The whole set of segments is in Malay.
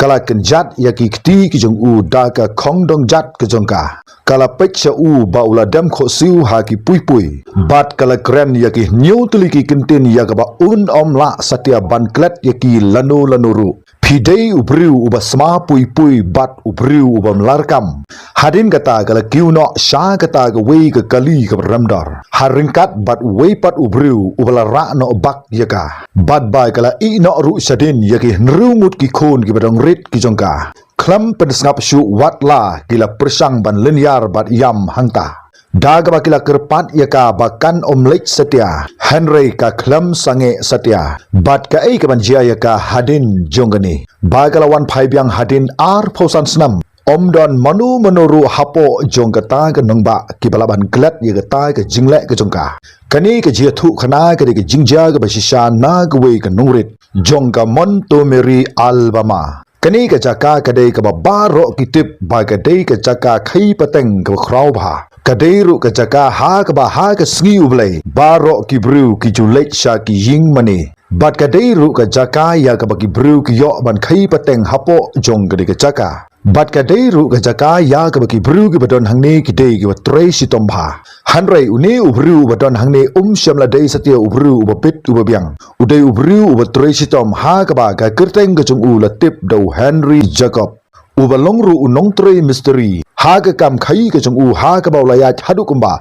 kala kenjat ya ki kti ki jong u da ka khong dong jat ke jong ka kala pecha u ba ula dam kho siu ha ki pui pui bat kala kren ya ki new tuli ki kintin ya ka ba un om la satya ban klet ya ki lanu lanu ru Pidei ubriu uba sma pui pui bat ubriu uba melarkam. Hadin kata kala kiuno sya kata ke wei ke kali ke ramdar. Haringkat bat wei pat ubriu uba lara no bak yaka. Bat bai kala i no ru sadin yaki nrungut ki khon ki badong rit ki jongka. Klam pendesngap syu wat la kila persang ban linear bat yam hangta. Daga bakila kerpat yaka bakan omlek setia Henry ka klam sange setia bat ka ei kaban jia yaka hadin jongani bagalawan phaibyang hadin ar phosan snam omdon manu menuru hapo jongkata ke nongba kibalaban glat yaka ta ke jingle ke jongka kani ke jia thu khana ke ke jingja ke basisha na ke we ke nungrit jongka mon to meri albama kani ke jaka kadai ke baro kitip ba kadai ke jaka khai pateng ke khrau bha kadairu ke jaka ha ke ba ha ke sngi ublai baro ki bru ki julek sha ki ying mani bat kadairu ke jaka ya ke ba ki bru ki yo ban khai pateng hapo jong ke jaka bat kadairu ke jaka ya ke ba ki bru ki badon hangne ki dei ki tre sitom bha hanrai uni ubru badon hangne shamla dei satya ubru ubapit ubabyang udai ubru uba tre sitom ha ke ba ka kerteng ke jong u la tip do Henry Jacob ubalongru unong tre mystery ha ka kam khai ka jong u ha ka baulaya hadu kumba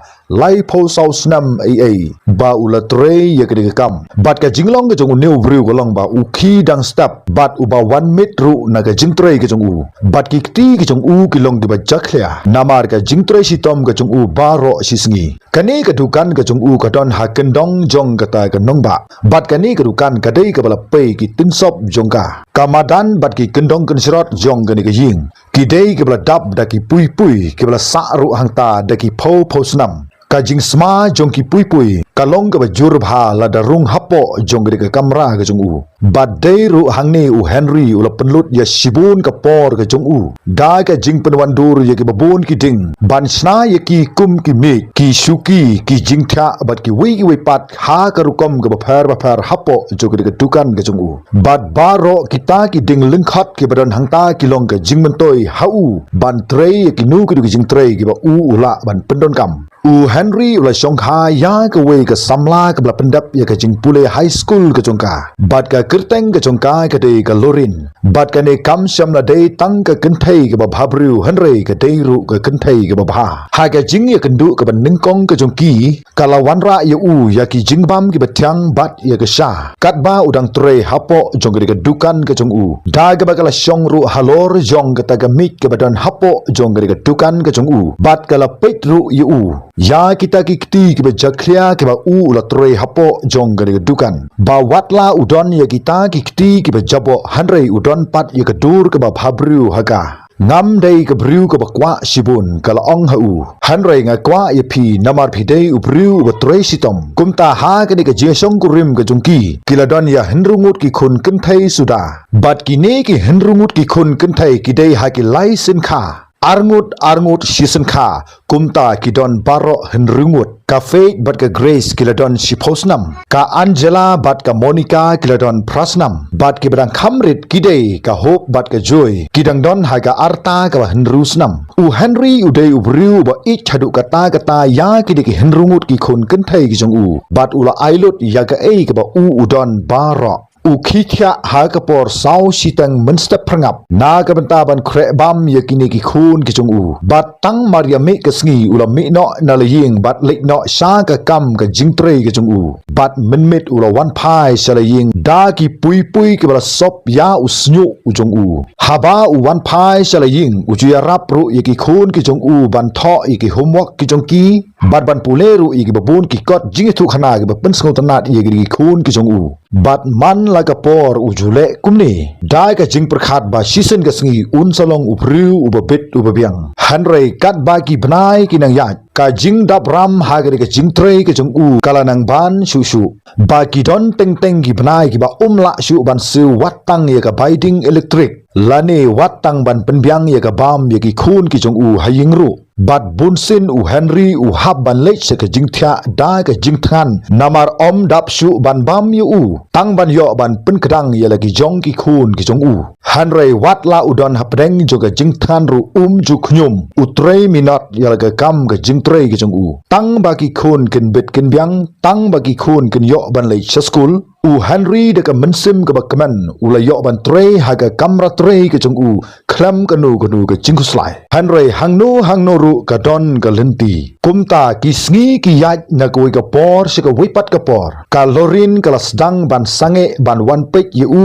lai pho sau snam ai ba ula tre ya ka kam bat ka jinglong ka jong u new brew golong ba u khi dang step bat u ba 1 mit ru na ka jing tre ka jong u bat ki ti ka jong u ki long ki ba jakhlia namar ka jing tre si tom ka jong u ba ro si sngi kani ka dukan ka jong u ka don ha kendong jong ka ta ka nong ba bat kani ka dukan ka dei ka bala pe ki tin sop jong ka kamadan bat ki kendong kan srot jong ka ni ka ying ki dei ka bala dab da ki pui pui ki bala sa ru hangta da ki pho pho snam ka jing sma jong ki pui pui kalong ka bajur bha la da rung hapo jong ka kamra ka jong u bat dei ru hangne u Henry ula penlut ya sibun ka por ka jong u da ka jing penwan dur ya ki babun ki ding ban sna ya ki kum ki me ki shuki ki jing tha bat ki wi pat ha ka rukom ka ba phar hapo jong ka tukan ka jong u bat baro kita ki ding lingkhat ki badon hangta ki long ka jing mentoi hau ban trei ki nu ki jing trei ki ba u ula ban pendon kam u Henry ula songkha ya ka we ka samla ka bla pendap ya ka jing pule high school ka jongka bat ka kerteng ka jongka ka dei ka lorin bat ka ne kam shamla dei tang ka kenthei ka ba bhabru Henry ka dei ru ka kenthei ka ba bha ha ka jing ya kendu ka ban ningkong ka jongki kala wanra ya u ya ki jing bam ki batyang bat ya ka sha kat ba udang tre hapo jong ka dukan ka jong u da ka ba kala shong ru halor jong ka ta ka mik ka badan hapo jong ka dukan ka jong u bat kala pet ru ya u ya kita ki kti ki ba jakhlia ki ba u la tre hapo jong ga dukan ba watla udon ya kita ki kti ki ba jabo hanrei udon pat ya ka dur ka ba bhabru haga ngam dei ka bru ka ba kwa sibun kala ong ha u hanrei nga kwa ya phi namar phi dei u bru ba tre sitom kumta ha ka ni ka jesong ku rim ka jungki kiladon ya henrungut ki khun kin thai suda bat ki ne ki henrungut ki khun kin thai ki dei ha ki lai sin kha Arngut season kha kumta kidon baro henrungut ka fake bat ka Grace kiladon siposnam ka Angela bat ka Monica kiladon prasnam bat ki badang khamrit kidei ka hope bat ka joy kidang don ha ka arta ka henrusnam u Henry udei ubriu ba ich hadu kata ya kidei ki henrungut ki khun kin thai ki jong u bat ula ailut ya ka ei ka ba u udon baro Ukhitia hakapor sau sitang menstep prangap na kabantaban kre bam yakini ki khun ki chung u bat tang maria me kasngi ula me no na laying bat lek no sha ka kam ka jingtre ki chung u bat menmit ula wan pai salaying da ki pui ki bala sop ya usnyu u chung u haba u wan pai salaying u juya rap ru yaki khun ki chung u ban tho yaki homework ki chung ki bat ban puleru yaki babun ki kot jingitu khana ki ban sngotanat yaki khun ki chung u bat man laga por ujule kumni dai ka jing perkhat ba season ka sngi un salong ubriu ubabit ubabiang hanrei kat ba ki bnai ki nang ya ka jing dap ram ha ka jing trei ka jong u kala nang ban shu ba ki don teng ki bnai ki ba la shu ban su watang ya ka biding electric lane watang ban penbyang ya ka bam ya ki khun ki jong u haying ru bat bunsin u Henry u hab ban lech ke jing thia da ke jing than namar om dap shu ban bam yu u tang ban yo ban pen kedang ya lagi jong ki khun ki jong u Henry wat la udon hapdeng jo ke jing than ru ju khnyum u 3 minut ya lagi kam ke jing tre ki jong u tang ba ki khun ken bet ken byang tang ba ki khun ken yo ban lech school u Henry de ka mensim ke bakman u la yo ban tre ha ka kamra tre ke jong u klam kanu ke jing kuslai Henry hangno ru ka don ka lenti kumta ki sngi ki yat na koi ka por se ka wipat ka por ka lorin ka lasdang ban sange ban wan pek ye u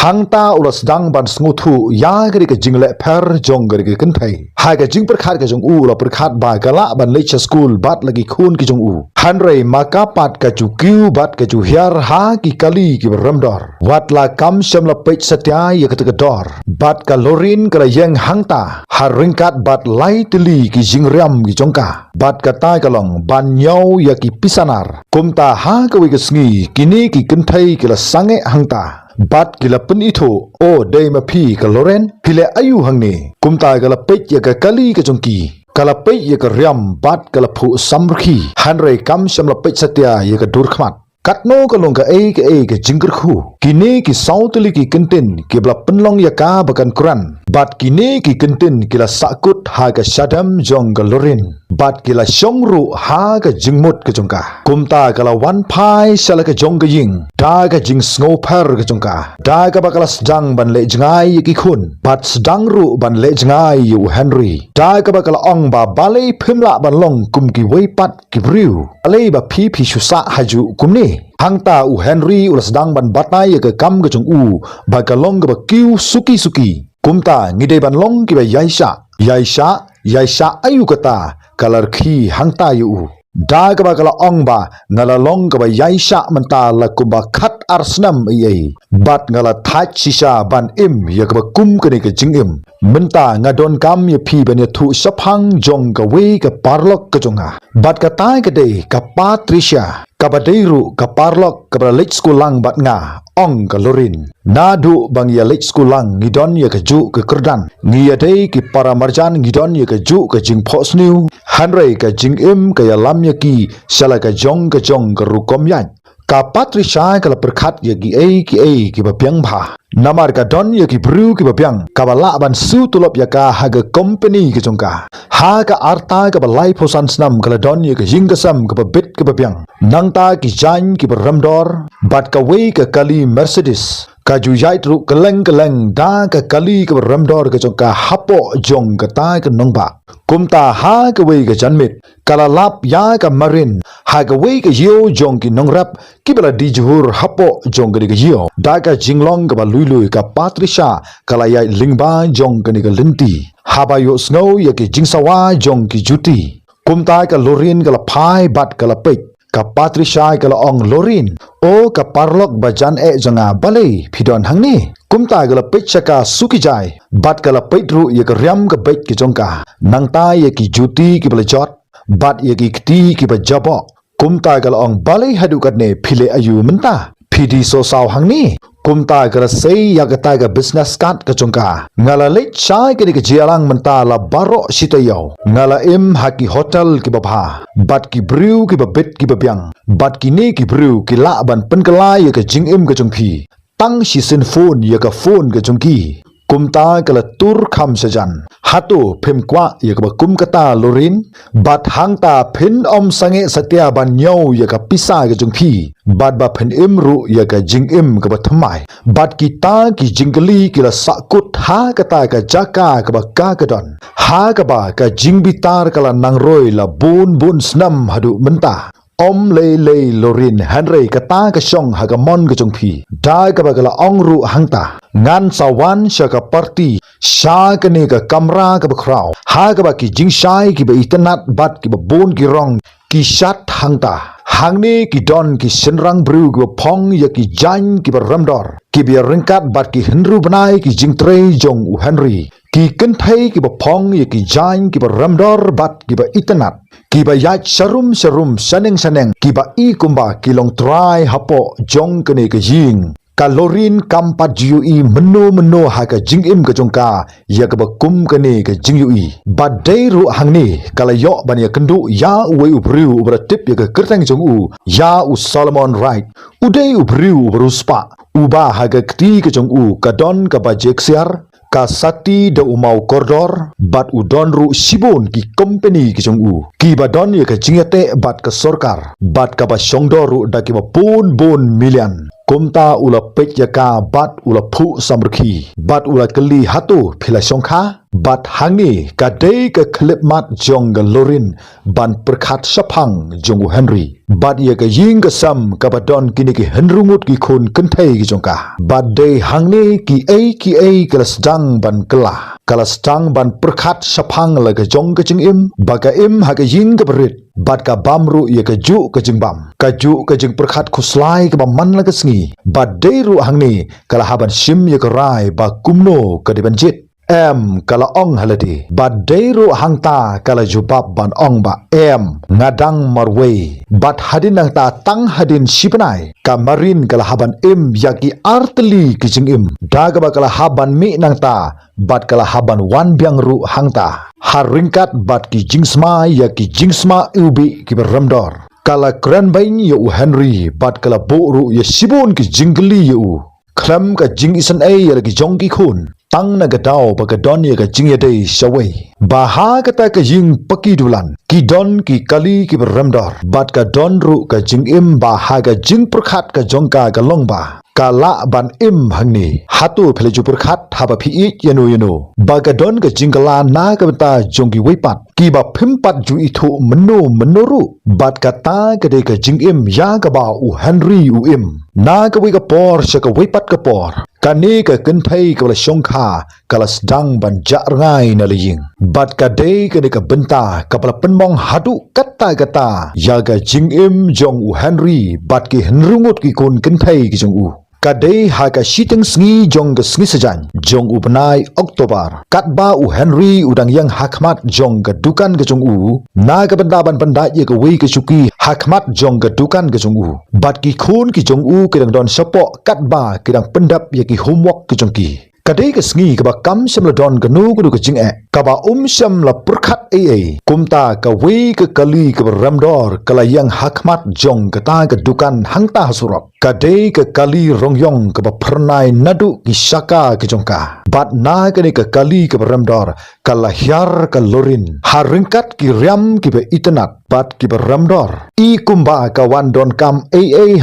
hangta u lasdang ban sngutu ya gari ka jingle per jong gari ka kenthai ha ka jing perkhat ka jong u la perkhat ba gala ban lecha school bat lagi khun ki jong u Henry maka pat ka chu kiu bat ka chu hiar ha ki kali ki ramdor wat la kam sham la pech satya ye ka dor bat ka lorin ka yang hangta haringkat bat lai tili ki jingriam ki jongka bat kata kalong ban nyau ya ki pisanar kumta ha ka wi ka sngi kini ki kenthai ki la sange hangta bat ki la pen itho o dei ma phi ka loren pile ayu hangni kumta ka la pech ya ka kali ka jongki kala pech ya ka riam bat ka la phu samrkhi Henry kam sham la pech satya ya ka dur khmat katno ka long ka jingkar khu kini ki sautli ki kenten ki bla penlong ya ka bakan Quran bat kini ki kenten ki la sakut ha ka shadam jong ka lorin bat ki la shongru ha ka jingmut ka jongka kumta ka la wan phai shala ka jong ka ying da ka jing sngo par ka jongka da ka bakala sedang ban le jangai ki khun bat sedang ru ban le jangai yu Henry da ka bakala ong ba balai phimla ban long kum ki weipat ki briu alei ba phi shusa haju kumni hangta u Henry u sedang ban batai ke kam ke jong u ba ka long ba kiu suki kumta ngide ban long ki ba yaisha ayu kata kalar khi hangta yu da ka ba kala ong ba ngala long ka ba yaisha menta la kumba khat arsnam ye bat ngala thach shisha ban im ya ka ba kum ka ne ka jingim menta ngadon kam ye phi ban ye thu saphang jong ka we ka parlok ka jonga bat ka tai ka de ka Patricia kabadeiru ka parlok ka lech skulang bat nga ong ka lorin nadu bang ya lech skulang ngidon ya ka ju ka kerdan ngia dei ki para marjan ngidon ya ka ju ka jing phos new Henry ka jing im ka ya lam ya ki shala ka jong ka rukom yan ka Patricia ka la perkhat ya ki ba piang bha namar ka don ya ki bru ki ba piang ka ba la ban su tulop ya ka ha ga company ki jongka ha ka arta ka ba lai phosan snam ka la don ya ka jing ka sam ka ba bit ka ba piang nangta ki jan ki ba ramdor bat ka we ka kali Mercedes ka ju yait ru keleng da ka kali ka ramdor ka jong ka hapo jong ka ta ka nongba kumta ha ka we ka janmit kala lap ya ka marin ha ka we ka yo jong ki nongrap ki bala di juhur hapo jong ka yo da ka jinglong ka ba lui ka Patricia kala yai lingba jong ka ni ka linti haba yo snow ya ki jingsawa jong ki juti kumta ka lorin kala phai bat kala pek ka Patricia kala ong lorin o ka parlok bajan jonga balai phidon hangni kumta gala pecha ka suki jai bat kala peitru ye ka riam ka bek ki jongka nangta ye ki juti ki bala jot bat ye ki kti ki ba jabo kumta gala ong balai hadu katne phile ayu menta phidi so saw hangni kumta gara sei ya gata ga business card ka jongka ngala le chai ke ki jialang menta la baro sitayo ngala im haki hotel ki babha bat ki brew ki babet ki babyang bat ki ne ki brew ki la ban penkala ye ka jing im ka jongphi tang shi sin phone ye ka phone ka jongki kumta kala tur kham sajan hatu phim kwa ye ka kum kata lorin bat hangta phin om sange satya ban nyau ye ka pisa ka jongphi bat ba phin imru ye ka jing im ka ba thamai bat ki ta ki jingli ki la sakut ha kata ka jaka ka ba ka don ha ka ba ka jing bitar kala nangroi la bun snam hadu menta om le lorin Henry kata ka shong hagamon ka jongphi dai ka bagala ongru hangta ngan sawan shaka party sha ka ne ka kamra ka bakraw ha ka ba ki jingshai ki ba itanat bat ki ba bon ki rong ki shat hangta hangni ki don ki sinrang bru ki ba phong ya ki jan ki ba ramdor ki bi ringkat bat ki hinru banai ki jingtre jong u Henry ki kenthai ki ba phong ye ki jan ki ba ramdor bat ki ba itanat ki ba yat sharum saneng ki ba i kumba ki long try hapo jong kene ke jing Kalorin kampat GUE meno ha ka jingim ka jongka ya ka bakum ka ni ka GUE badai ru hangni kala yo ban ya kendu ya uwe ubriu ubra tip ya ka kertang jongu ya u Solomon right udai ubriu beruspa uba ha ka kti ka jongu ka don ka bajeksiar ka sakti da umau kordor bat udon ru sibon ki company ki jongu ki badon ya ka jingate bat ka sorkar bat ka ba shongdor ru da ki ba bon million kumta ula pek yaka bat ula pu samrki bat ula keli hatu phila songkha bat hangi kadei ka klip mat jong ga lorin ban perkhat sapang jongu Henry bat ye ka ying ka sam ka badon kini ki henrungut ki khun kenthai ki jongka bat dei hangni ki ai kelas dang ban kela kelas dang ban perkhat sapang la ka jong ka im baga im ha ka ying ka berit bat ka bamru ye ka ju ka jingbam ka ju ka jing perkhat khuslai ka man la ka sngi bat dei ru hangni kala haban sim ye ka rai ba kumno ka dibanjit kala ong haladi badai ru hangta kala jubab ban ong ba ngadang marway bat hadin nang ta tang hadin sipanai kamarin kala haban yaki arteli kijing daga ba kala haban mi nang ta bat kala haban wan biang ru hangta haringkat bat ki jingsma yaki jingsma ubi ki beramdor kala kran bain yu Henry bat kala bo ru ya sibon ki jingli yu klam ka jing isan ya lagi jongki khun tang na gadao ba gadon ya ka jing ya dei shawai baha kata ka jing paki dulan ki don ki kali ki beramdor bat ka don ru ka jing baha ka jing perkhat ka jongka ka longba kala ban hangni hatu phele ju perkhat haba phi yano ba gadon ka jingala na ka ta jongki weipat ki ba phimpat ju ithu menoru bat kata ka dei ka jing ya ka ba u Henry u na ka wei ka por sha ka weipat ka por kani ka kenthai ka la shongkha kala sedang ban jarngai na leying bat ka dei ka ka benta ka pala penmong hadu kata ya ga jingim jong u Henry bat ki henrungut ki kun kenthai ki jong u kadai ha ka shiteng sngi jong ga sngi sajan jong u benai Oktober katba u Henry udang yang hakmat jong ga dukan ga jong u na ga benda ban benda ye ga wei ga suki hakmat jong ga dukan ga jong u bat ki khun ki jong u ki dang don sapok katba ki dang pendap ye ki homework ki jong ki kadai ka sngi ka ba kam sam la don ga nu ga jing ka ba sam la perkhat kumta ka wei ka kali ka ramdor kala yang hakmat jong ka ta ka dukan hangta hasurok kadai ka kali rongyong ka ba pernai nadu ki shaka ki jongka bat na ka ni ka kali ka ramdor kala hyar ka lorin haringkat ki riam ki ba itanat bat ki ba ramdor I kumba ka wan don kam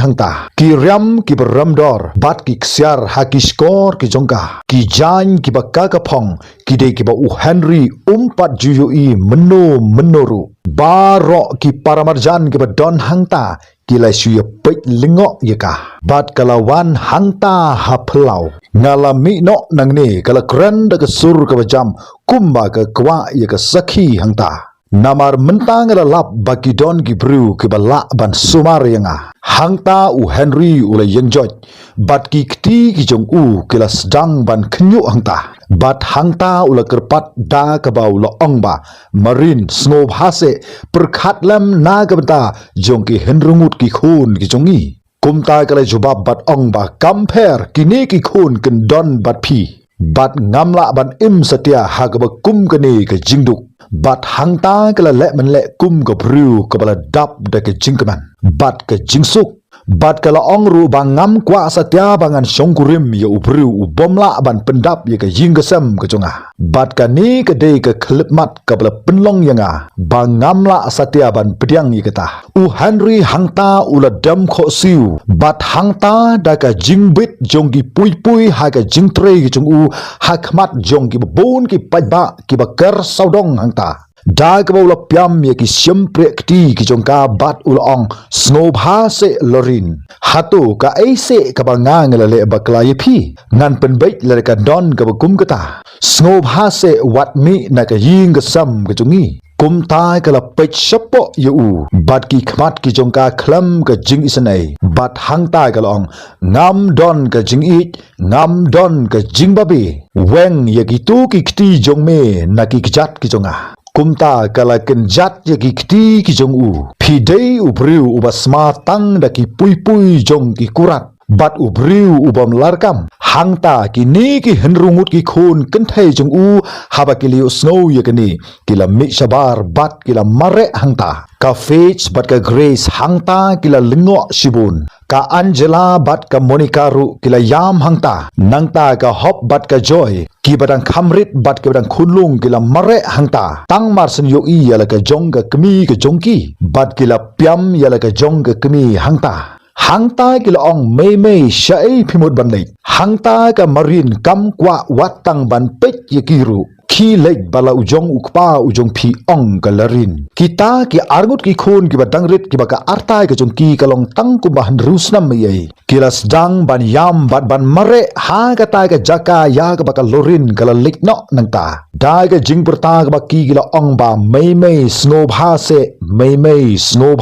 hangta ki riam ki ba ramdor bat ki ksiar haki skor ki jongka ki jan ki ba ka phong ki dei ki ba u Henry umpat juyui menoru baro ki paramarjan ki ba don hangta kilai suya pek lingok yaka bat kalawan hangta haplau ngalami no nangne kala keren da kesur ka jam kumba ka kwa yaka sakhi hangta namar mentang lap bagi don ki bru ki bala ban sumar yanga hangta u Henry ula yengjoj bat ki kti ki jong u kila sedang ban khnyu hangta bat hangta ula kerpat da ka ba ula ongba marin snob hase perkhat lam na ka bata jong ki henrungut ki khun ki jongi kumta kala jubab bat ongba compare kini ki khun ken don bat phi bat ngamla ban setia ha ka ba kum kani ka jingduk bat hangta kala le man le kum ka bru ka bala dap da ka jingkaman bat ka jingsuk bat kala ongru bangam kwa satya bangan songkurim ya ubru ubomla ban pendap ya ka yinggasam ka jonga bat ka ni ka dei ka klipmat ka bala penlong yanga bangamla satya ban pediang ya kata u Henry hangta ula dam kho siu bat hangta da ka jingbit jongki pui ha ka jingtre ki jong u hakmat jongki bon ki pajba ki bakar saudong hangta da ka ula pyam ya ki syempre kti ki jongka bat ula ong snob ha se lorin hatu ka aise ka bangang lale bakla ye phi ngan penbait lale ka don ka kum kata snob ha se wat mi na ka ying ka sam ka jongi kum tai ka la pech sapo yu bat ki khmat ki jongka khlam ka jing isanai bat hang tai ka long ngam don ka jing it ngam don ka jing babi weng ye ki tu ki kti jong me na ki jat ki jonga kumta kala kenjat ya ki kti ki jong u pidei u briu u basma tang da ki pui jong ki kurat bat ubriu ubam larkam hangta kini ki henrungut ki khun kenthei jong u haba kiliu snow yakani kila mi shabar bat kila mare hangta ka Faith bat ka Grace hangta kila lingo sibun ka Angela bat ka Monica ru kila yam hangta nangta ka Hop bat ka Joy ki badang khamrit bat ki badang khunlung kila mare hangta tang marsen yo i yala ka jong ka kmi ka jongki bat kila piam yala ka jong ka kmi hangta hangta kila ong mei syai phimut ban lei hangta ka marin kam kwa watang ban pek yakiru ki lek bala ujong ukpa ujong phi ong kalarin kita ki argut ki khun ki badang rit ki baka artai ka jong ki kalong tang ku bahan rusnam yai kilas dang ban yam bat ban mare ha ka tai ka jaka ya ka baka lorin kala likno nangta dai ka jing perta ka baki kila ong ba mei snow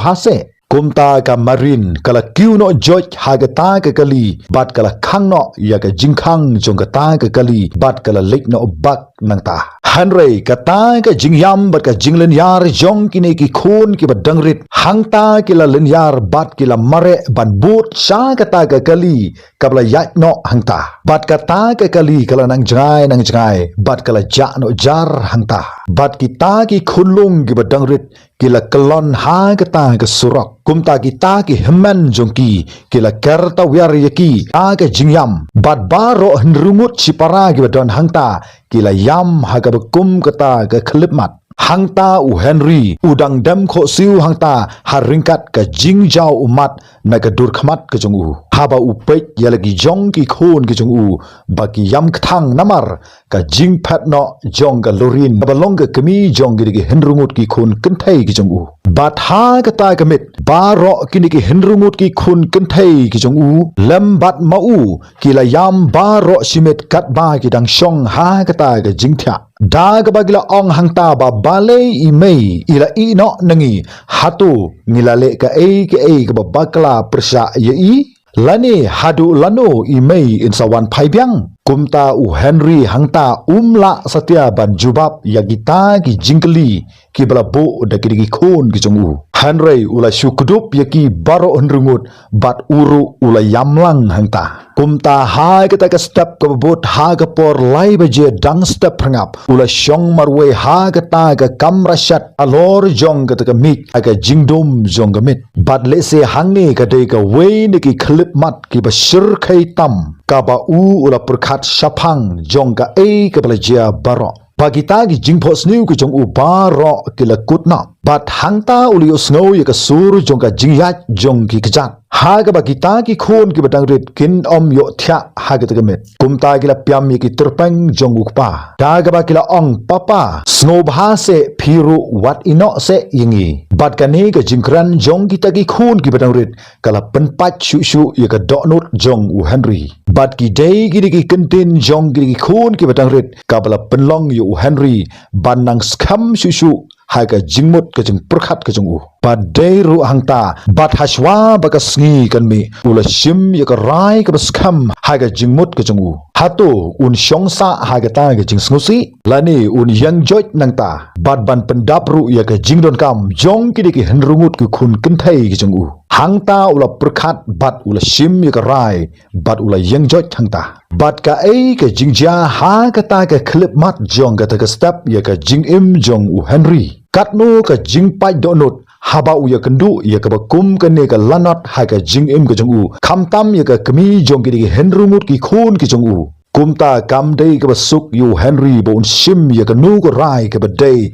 bhase kumta ka marin kala kiuno George hagata ka kali bat kala khangno ya ka jingkhang jong ka ka kali bat kala lekno bak nangta hanrei kata ka jingyam bat ka jinglen yar jong kini ki khun ki badangrit hangta kila len yar bat kila mare ban but sha kata ka kali kabla yakno hangta bat kata ka kali kala nang jangai bat kala jakno jar hangta bat kita ki khunlung ki badangrit kila kelon ha kata ka surok kumta kita ki heman jongki kila kerta wiar yaki aga jingyam bat baro henrungut sipara ki badon hangta kila yam haga bekum kata ka khlipmat hangta u Henry udang dam kho siu hangta haringkat ka jingjau umat na ka durkhmat ka jongu haba u pek yalagi jong ki khon ki jongu baki yam kthang namar ka jing phat no jong ka lorin balong ka kemi jong gi henrungut ki khon kenthai ki jongu bat ha ka ta ka mit baro kini ki henrungut ki khon kenthai ki jongu lam bat mau kila yam baro simet kat ba ki dang shong ha ka ta ka jingthya da ka bagila ong hangta ba balei imei ila ino nangi hatu ngilale ka ka ba bakla persa yei lani hadu lano imei insawan phaibyang kumta u Henry hangta umla satya ban jubab yagita ki jingkli ki bala bo dakiri khon ki jongu Henry ula syukdup yaki baro henrungut bat uru ula yamlang hangta kumta hai kata ka step ka bot ha ka por lai baje dang step prangap ula syong marwe ha kata ka kamrashat alor jong kata ka mik aga jingdom jong ka mit bat lese hangi ka dei ka we ni ki khlip mat ki bashir khai tam ka ba u ula perkhat shapang jong ka ka balaja baro bagita gi jingpho sniu ki jong u baro kila kutna bat hangta uli usngau ya ka sur jong ka jingyat jong ki kjat ha ga bagita ki khon ki badang rit kin om yo thya ha ga tagamet kumta gila pyam ki turpang jong ukpa da ga ba kila ong papa snow bhase phiru wat ino se yingi bat kani ka jingkran jong ki tagi khon ki badang rit kala penpat shu ya ka donut jong u Henry bat ki dei gi ki kentin jong gi ki khon ki badang rit ka bala penlong yu Henry banang skam shu haga jingmut ka jing perkhat ka jung u badai ru hangta bat haswa baka sngi kan mi ula shim ya ka rai ka baskam haga jingmut ka jung u hatu un shongsa haga ta ga jing snusi lani un yang joj nangta bat ban pendap ru ya ka jingdon kam jong ki ki henrungut ku khun kenthai ki jung u hangta ula perkhat bat ula shim ya ka rai bat ula yang joj hangta bat ka ka jingja ha ka ta ka klip mat jong ka ta ka step ya ka jing im jong u Henry katno ka jing pai donut haba u ya kendu ya ka bakum ka ne ka lanat ha ka jing im ka jong u khamtam ya ka kmi jong ki henrungut ki khon ki jong u kumta kam dei ka basuk yu Henry bon shim ya ka nu ko rai ka badai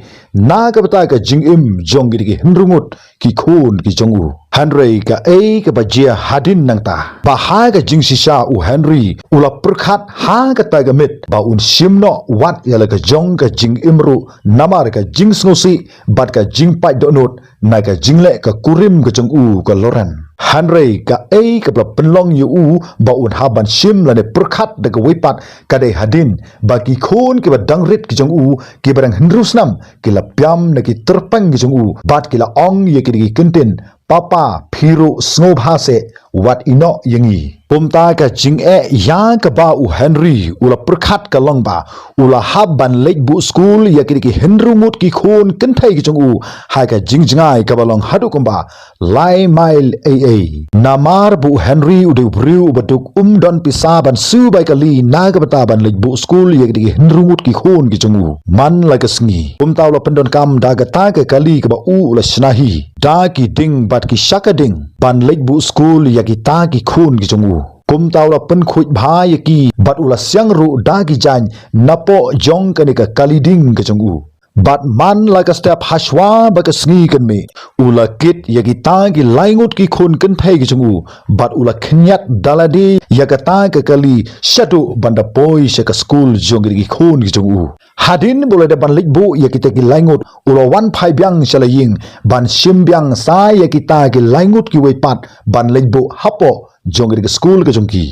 na ka bata ka jing im jong ki henrungut ki khon ki jong u Henry ka ka bajia hadin nangta ba ha ka jing sisa u Henry ula perkhat ha ka ta ga mit ba un shimno wat ya la ka jong ka jing imru namar ka jing snosi bat ka jing pai donut na ka jingle ka kurim ka jong u ka loran Henry ka ka bla penlong yu u ba un haban shim la ne perkhat da ka wipat ka dei hadin ba ki khon ki ba dangrit ki jong u ki barang hendrusnam ki la pyam na ki terpang ki jong u bat ki la ong ye ki kentin papa phiru snow bhase wat ino yangi pumta ka jing ya ka ba u Henry ula perkhat ka long ba ula hab ban lek bu school ya ki Henry mut ki khon kan thai ki chung u ha ka jing jingai ka balong hadu kumba lai mile namar bu Henry u de briu batuk don pisa ban su bai ka li na ka bata ban lek bu school ya ki Henry mut ki khon ki chung u man la ka sngi pumta ula pendon kam da ka ta ka kali ka ba u ula snahi da ki ding bat ki shaka ding ban lek bu school ya ki ta ki khon ki chung u kum taula pen khuj bha yaki bat ula siang ru da gi jan napo jong kani ka kaliding ka chungu bat man la ka step hashwa ba ka sngi kan me ula kit yaki ta gi laingut ki khun kan thai ki chungu bat ula khnyat daladi yaka ta ka kali shatu banda poi she ka school jong gi khun ki chungu hadin bole da ban likbu yaki ta gi laingut ula wan phai byang shalaying ban shim byang sa yaki ta gi laingut ki wei pat ban likbu hapo jong ke school ke jongki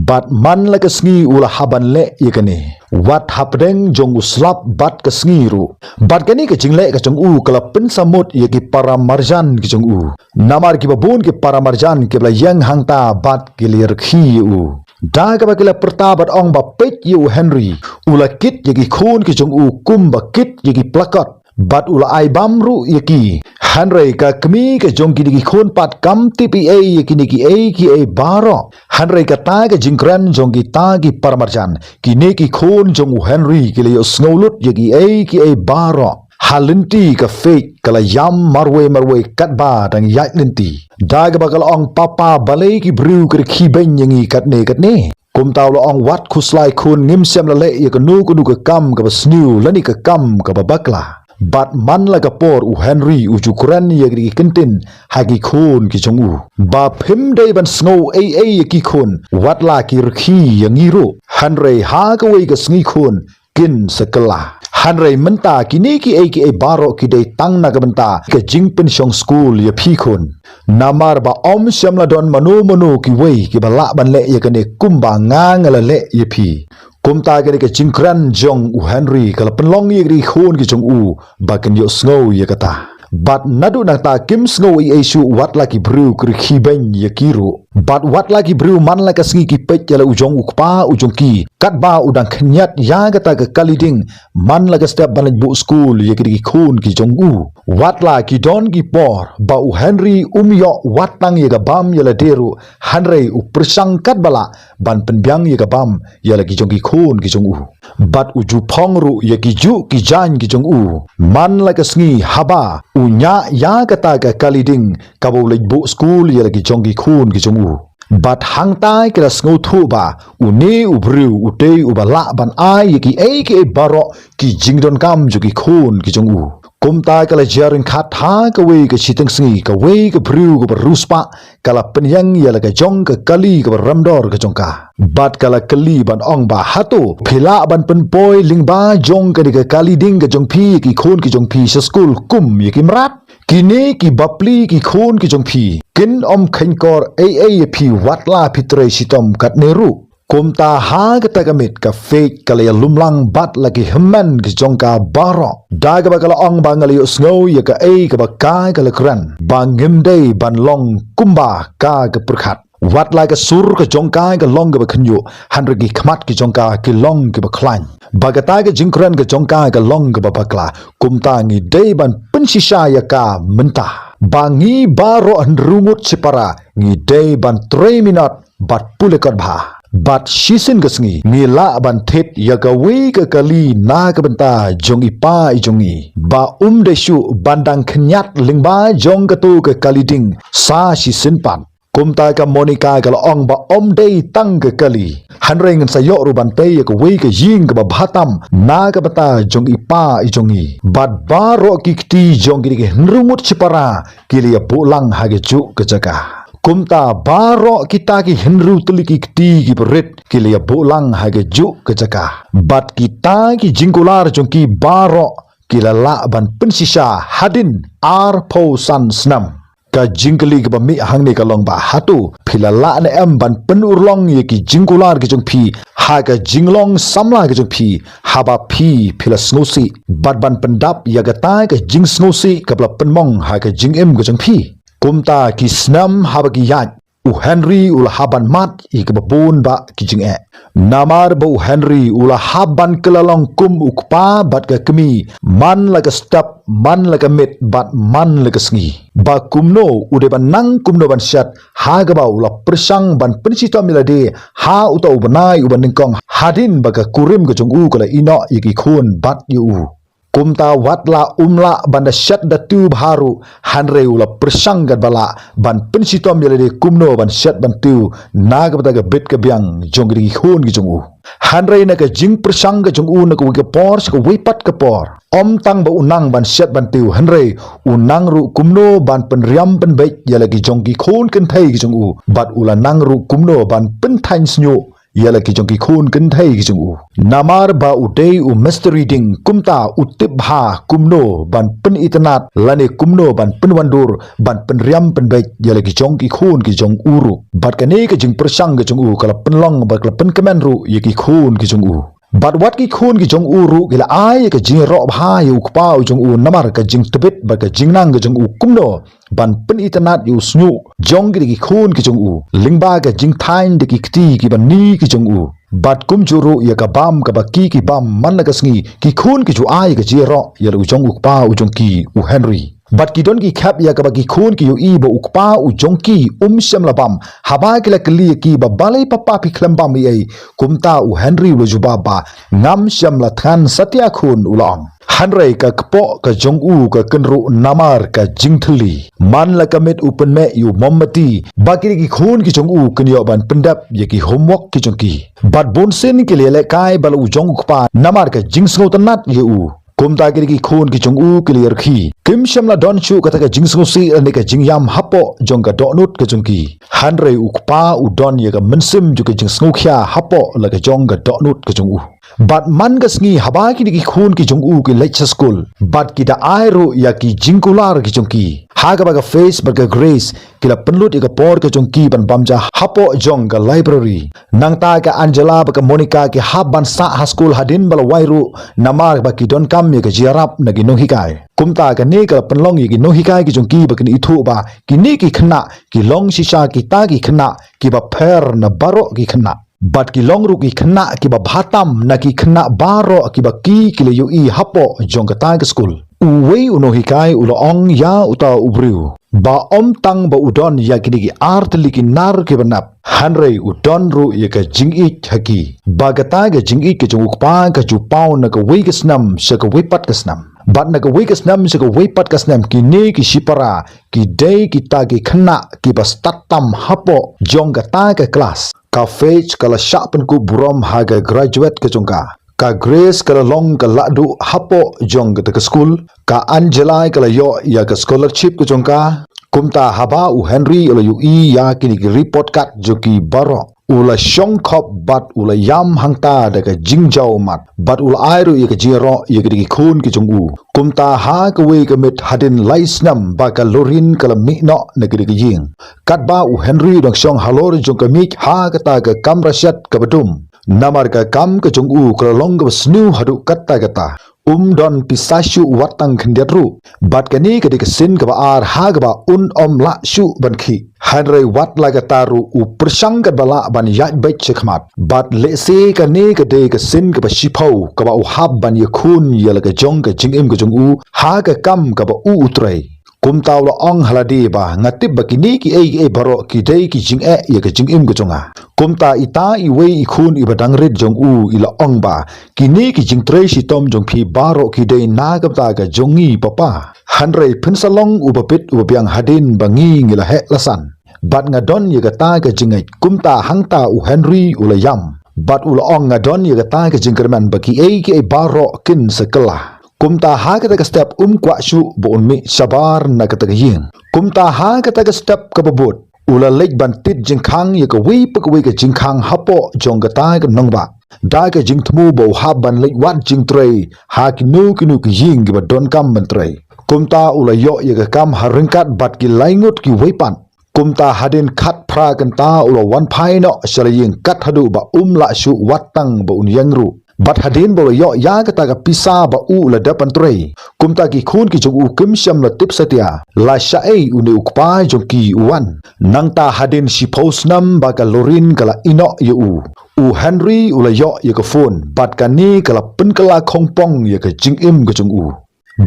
bat man la ke sngi ula haban le yekane wat hapdeng jong uslap bat ke sngi ru bat kani ke jingle ke jong u kala pen samut yeki para marjan ke jong u namar ki babun ke para marjan ke bla yang hangta bat ke lir khi u da ka ba kala pertabat ong ba pet yu Henry ula kit yeki khun ke jong u kum ba kit yeki plakat bat ula ai bamru yeki Henry ka kmi ke jong ki di khon pat kam TPA yeki ni ki a baro Henry ka ta ke jingkran jong ki ta ki parmarjan ki ne ki khon jong u Henry ki le snowlut yeki a baro halinti ka fake kala yam marwe kat ba dang yak linti da ga bakal ong papa balai ki bru ke khi ben yangi kat ne kum taw lo ong wat khuslai khun ngim sem la le ye ka nu ka kam ka snu lani ka kam ka bakla bat man la ka por u Henry u jukran ye ki kentin hagi khon ki chong u ba phim dei ban snow ki khon wat la ki rkhi yangi ro Henry ha ka wei ka sngi khon kin sakala Henry menta kini ki a baro ki dei tang na ka menta ka jingpen shong school ye phi khon namar ba om shamla don manu ki wei ki bala ban le ye ka ne kumba ngang la le ye phi kumta ke ke jingkran jong u Henry kala penlong ye ri khon ki jong u ba kan yo snow ye kata bat nadu nang ta kim snow e shu wat la ki bru kri khiben ye kiru bat wat la ki bru man la ka sngi ki pet yala ujong ukpa ujong ki kat ba udang khnyat ya gata ka kaliding man la ka step ban bu school ye ki khun ki jong u wat la ki don ki por ba u Henry umyo wat tang ye ga bam yala deru Henry u persang kat bala ban penbyang ye ga bam yala ki jong ki khun ki jong u bat uju phongru ye ki ju ki jan ki jong u man la ka sngi haba unya ya kata ka kaliding kabo le bu school ye lagi jongi khun ki jongu bat hang tai kala sngo thu ba uni ubru ute ubala ban ai ki baro ki jingdon kam ju ki khun ki jongu kum tai kala jaring khat ha ka we ka chiteng sngi ka we ka bru ka ruspa kala penyang ye laga jong ka kali ka ramdor ka jongka bat kala kali ban ong ba hatu phila ban pen poi lingba jong ka ka kali ding ka jong phi ki khun ki jong phi sa school kum ye ki mrat kini ki bapli ki khun ki jong phi kin om khankor phi watla phitre sitom kat neru kumta ha kata kamit ka fake kala ya lumlang bat lagi heman ki jongka baro daga bakala ong bangali snow ya ka ka bakai kala kran bangim dei ban long kumba ka ka perkhat wat la ka sur ka jongka ka long ka khnyu handra ki khmat ki jongka ki long ki baklan bagata ka jingkran ka jongka ka long ka bakla kumta ngi dei ban pensisa ya ka menta bangi baro andrungut sipara ngi dei ban 3 minute bat pulekot bha bat shisin gasngi ngila ban thet yaga we ka kali na ka banta jong ipa jongi ba de shu bandang khnyat lingba jong ka tu ka kaliding sa shisin pan kumta ka monica ka ong ba dei tang ka kali hanreng sa yo ru ban te ka we ka ying ka ba bhatam na ka banta jong ipa jongi bat baro kikti jong gi nrumut chipara kili ya pulang hage ju ka jaga kumta baro kita ki henru tuliki kti ki berit kilia bolang hage ju ke jaka bat kita ki jingkular jongki baro kilala ban pensisa hadin ar po san snam ka jingkli ke bami hangni ka long ba hatu philala ne am ban penurlong ye ki jingkular ki jongphi ha ka jinglong samla ki jongphi haba phi philas ngosi bat ban pendap yagata ka jing ngosi ka bla penmong ha ka jingem ki jongphi kumta ki snam haba ki yat Henry ulah haban mat I kebabun ba kijing namar ba Henry ulah haban kelalong kum ukpa bat ka kemi man laga step man laga mit bat man laga sngi ba kumno ude ban nang kumno ban syat ha ga ba ulah persang ban pencita milade ha utau banai uban ningkong hadin baga kurim ka jong kala ino yiki khun bat yu kumta watla umla banda syat datu baharu hanre ula persanggat bala ban pensitom yalade kumno ban syat bantu naga bataga bet ke biang jong gi khun gi jong hanre na ka jing persang ga jong na ka wi por ka wipat ka por om tang ba unang ban syat bantu hanre unang ru kumno ban penriam pen baik yalagi jong gi khun ken thai gi jong bat ula nang ru kumno ban pen thain snyo yala ki jongki khun kan thai ki jungu namar ba udei master reading kumta utip ha kumno ban pen itnat lane kumno ban pen wandur ban pen riam pen baik yala ki jongki khun ki jong uru bat kane ka jing persang ka jungu kala pen long ba kala pen kemen ru yaki khun ki jungu bat wat ki khun ki jong uru gila ai ka jing ro bha yu kpa jong u namar ka jing tebet ba ka jing nang ka jong u kumno ban pen itnat yu snyu jong ki khun ki jong u lingba ka jing thain de ki kti ki ban ni ki jong u bat kum juru ya ka bam ka ba ki bam man la ka sngi ki khun ki ju ai ka ji ro ya lu jong u kpa u jong ki u Henry bat ki don ki khap ya ka ba ki khun ki yu I ba ukpa u jong ki syam la bam haba ki la kli ki ba balai papa pi khlam bam ai kumta u Henry lu juba ba ngam syam la than satya khun ulong hanrei ka kpo ka jong u ka kenru namar ka jingthli man la kamit upen me yu mommati bakiri ki khun ki jong u kenyo ban pendap ye ki homework ki jong ki bat bonsen ki le kai bal u jong kpa namar ka jingsngo tanat ye u kumta ki khun ki jong u clear khi kim shamla don chu ka ta ka jingsngo si ane ka jingyam hapo jong ka donut ka jong ki hanrei ukpa u don ye ka mensim ju ka jingsngo khya hapo la ka jong ka donut ka jong u bat man ga sngi haba ki khun ki jong u ki lecture school bat ki da airu ya ki jingkular ki jong ki haga baga face baga grace kila penlut ka por ka jong ki ban bamja hapo jong ka library nangta ka Angela baga Monica ki haban sa ha school hadin bala wairu namar ba ki don kam ye ka jiarap na gi no hikai kumta ka ne ka penlong ye ki no hikai ki jong ki ba ki ithu ba ki ne ki khna ki long shisha ki ta ki khna ki ba pher na baro ki khna bat ki long ru ki khna ki ba bhatam na ki khna baro ki ba ki le yu I hapo jong ka ta ka school uwei uno hikai ulo ong ya uta ubriu ba om tang ba udon ya ki art liki nar ke banap hanrei udon ru ye ka jingi haki ba gata ga jingi ke jong ukpa ka ju pau na ka wei ka snam se ka wei pat ka snam bat na ka wei ka snam se ka wei pat ka snam ki ne ki shipara ki dei ki ta ki khna ki ba statam hapo jong ka ta ka class ka fetch kala shapen ku brom ha ga graduate ka jongka ka grace kala long ka ladu hapo jong ka school ka Angela kala yo ya ka scholarship ka jongka kumta haba u Henry ula yu I ya kini ki report kat joki baro ula shong khop bat ula yam hangta da ka jingjau mat bat ula airu ya ka jiro ya ki khun ki jong u kumta ha ka we ka mit hadin laisnam ba ka lorin kala mi no na ki jing kat ba u Henry dong shong halor jong ka mi ha ka ta ka kamra shat ka badum namar ka kam ka jong u kala long ka snu hadu kata don pisashu watang khendiatru bat kani ka dik sin ka ba ar ha ka ba la shu ban khi hanrei wat la ka taru u persang ka bala ban ya bai chekmat bat le se ka ne ka de ka sin ka ba shipau ka ba u hab ban ye khun ye la ka jong ka jingim ka jong u ha ka kam ka ba u utrai kumtaw la ong haladi ba ngatib ba kini ki ei baro ki dei ki jing ye ka jingim ka jonga kumta ita I wei I khun I badang red jong u ila ong ba kini ki jing tre si tom jong phi baro ki dei na ka ta ka jongi papa hanrei phinsalong u bapit u biang hadin bangi ngila he lasan bat ngadon ye ka ta ka jingai kumta hangta u Henry ula yam bat ula ong ngadon ye ka ta ka jingkerman ba ki ei baro kin sekala kumta ha ka ta step kwa shu bon mi sabar na ka ta yin kumta ha ka ta step ka babot ula lek ban tit jingkhang ye ka wei pa ka wei ka jingkhang hapo jong ka ta ka nongba da ka jingthmu bo ha ban lek wat jingtrei ha ki nu ki ying ki ba don kam mantrei kumta ula yo ye ka kam haringkat bat ki laingut ki wei pan kumta hadin khat phra kan ta ula wan phai no shalaying kat hadu ba la shu watang ba un yangru bat hadin bolo yo ya kata ka pisa ba u la dapan trei kumta ki khun ki jong u kim syam la tip satia la shae uni ukpa jong ki uan nang ta hadin si posnam ba ka lorin kala ino ye u Henry ula yo ye ka phone bat ka ni kala pen kala khongpong ye ka jing im ka jong u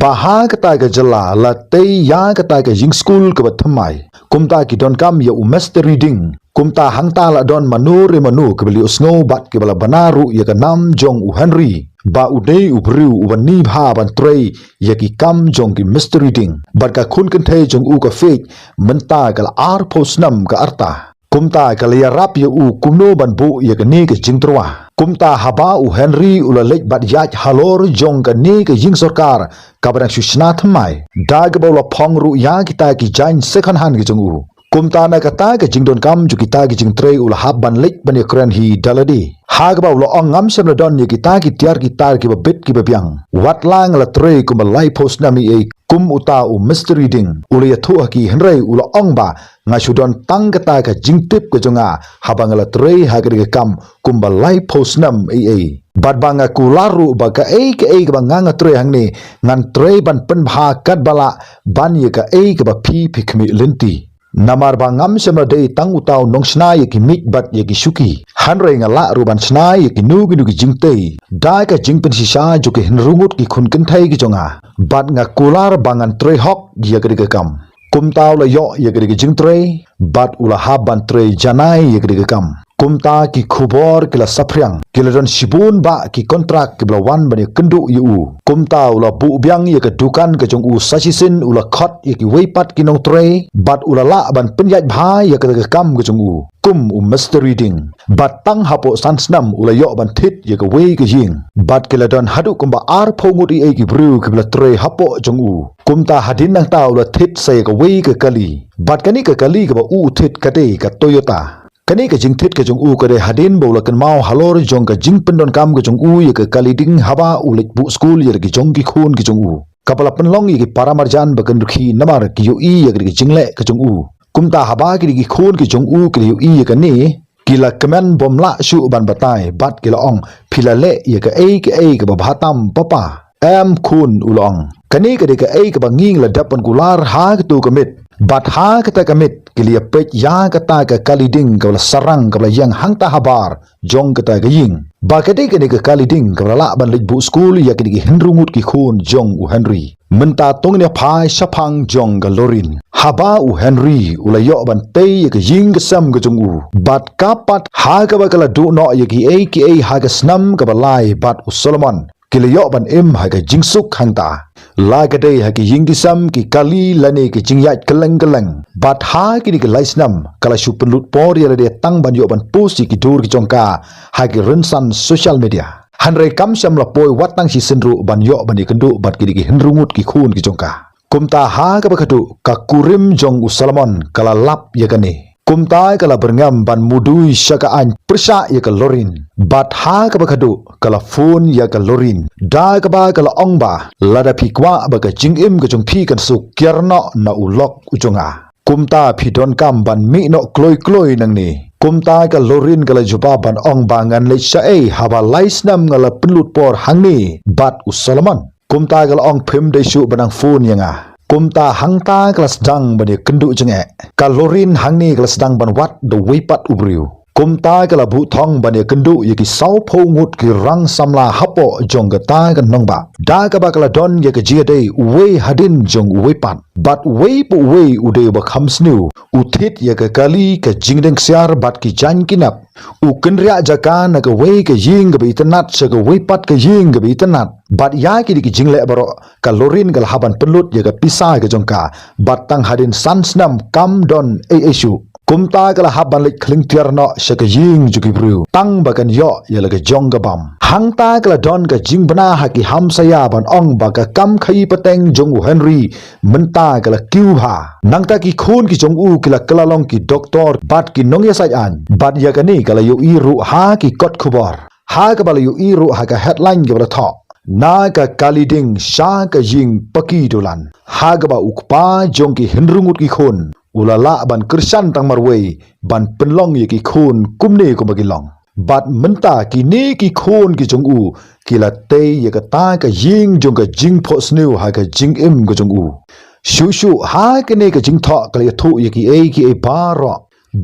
baha kata ka jala la te ya kata ka jing school ka bathamai kumta ki don kam ye master reading kumta hangta la don manu re manu ke beli usngo bat ke bala banaru ye ka nam jong u Henry ba u dei u bru u bani bha ban trei ye ki kam jong ki master reading bat ka khun kan the jong u ka fake menta ka ar posnam ka arta kumta ka le rap ye u kumno ban bu ye ka ni ka jing trwa kumta haba u Henry ula lek bat yaj halor jong ka ni ka jing sarkar ka ban shushna thamai dag ba la phong ru ya kita ki jain second hand ki jong u kumta na kata ka jingdon kam ju kita ki jing trei ula hab ban lek ban ye kran hi daladi hag ba ula ong ngam sem la don ye kita ki tiar ki tar ki ba bit ki ba biang wat lang la trei kum lai post na mi e kum uta u Mr. Reading ula ya thu ki henrei ula ong ba nga sudon tang kata ka jing tip ko jonga habang la trei ha ka kam kum ba lai post nam e bat banga kularu ba ka ka ba nga trei hang ni ngan trei ban pen bha kat bala ban ye ka ka ba phi phikmi linti namar bangam semla dei tang utau nong sna ye ki mik bat ye ki suki hanrei nga la ruban sna ye ki nu ki jingtei dai ka jingpen sisa ju ki hinrungut ki khun kan thai ki jonga bat nga kular bangan trei hok ye ka kam kumtau la yo ye ka jing trei bat ula haban trei janai ye ka kam kumta ki khubor kila saphriang kila don sibun ba ki kontrak ki blawan bani kendu yu kumta ula bu biang ye ka dukan ka jong u sasisin ula khot ye ki weipat ki nong trei bat ula la ban penyat bha ye ka kam ka jong u kum Mr. Reading bat tang hapo sansnam ula yo ban thit ye ka wei ka jing bat kila don hadu kumba ar phongut e ki bru ki bla trei hapo jong u kumta hadin nang ta ula thit sai ka wei ka kali bat kani ka kali ka ba u thit ka te ka Toyota kani ka jing thit ka jong u ka de hadin bola kan mau halor jong ka jing pendon kam ka jong u ye ka kaliding haba ulik bu school ye ki jong ki khun ki jong u kapala penlong ye ki paramarjan bakan rukhi namar ki yu i ye ki jingle ka jong u kumta haba ki khun ki jong u ki yu i ye ka ni kila kemen bom la shu ban batai bat kila ong philale ye ka ka ba bhatam papa em khun ulong kani ka de ka ka ba nging la dapan kular ha tu kamit bat ha kata kamit kilia pet ya kata ka kaliding ka sarang ka yang hangta habar jong kata ka ying ba kade ka ka kaliding ka la ban lek bu school ya ki hinrungut ki khun jong u Henry menta tong ne phai saphang jong ka lorin haba u Henry ulayo ban te ka ying ka sam ka jong u bat kapat ha ka ba kala du no ya ki ha ka snam ka ba lai bat u Solomon kilayo ban ha ka jingsuk hangta la ka dei ha ki yingdisam ki kali lane ki jingyat keleng bat ha ki ka laisnam kala shu penlut por ya de tang ban yo ban post ki dur ki jongka ha ki rensan social media hanrei kam syam la poi watang si senru ban yo ban ikendu bat ki hinrungut ki khun ki jongka kumta ha ka bakadu ka kurim jong u Solomon kala lap ya kane kumtai kala berngam ban mudui syakaan persa ya ka lorin bat ha ka bakadu kala phone ya ka lorin da ka ba kala ongba lada phikwa ba ka jingim ka jong phi kan su kierno na ulok ujonga kumta phidon kam ban mi no kloi nang ni kumta ka lorin kala juba ban ong bangan le sha haba laisnam ngala penlut por hangni bat u Solomon kumta kala ong phim de shu banang phone yanga kumta hangta kelas dang bani kendu jenge kalorin hangni kelas dang ban wat the wipat ubriu kumta kala bu thong bani kendu ye ki sau pho ngut ki rang samla hapo jong ga ta ga nongba da ka ba kala don ye ka ji dei we hadin jong wipat but we pu we ude ba khamsnu uthit ye ka kali ka jingdeng siar bat ki jan kinap u kenria jaka na ka we ka ying ga bitanat sa ka wipat ka ying ga bitanat bat ya ki jingle baro kalorin gal haban penlut ye ka pisa ka jongka bat tang hadin sansnam kam don asu kumta kala haban lek kling tierno sa ka ying juki bru tang bakan yo ye la ka jongga bam hangta kala don ka jing bana ha ki ham saya ban ong ba ka kam khai pateng jong u Henry menta kala kiu ha nangta ki khun ki jong u kala kala long ki doktor bat ki nong ya sai an bat ya ka ni kala yo i ru ha ki kot khubor ha ka bala yo i ru ha ka headline ke bala tho na ka kaliding sha ka ying paki dolan ha ga ba ukpa jong ki hinrungut ki khun ulala ban kersan tang marwei ban penlong ye ki khun kumne ko bagilong bat menta kini ki khon ki jong u kila te ye ka ta ka ying jong ka jing pho sneu ha ka jing im ka jong u shu shu ha ke ne ka jing tho ka le thu ye ki e ba ro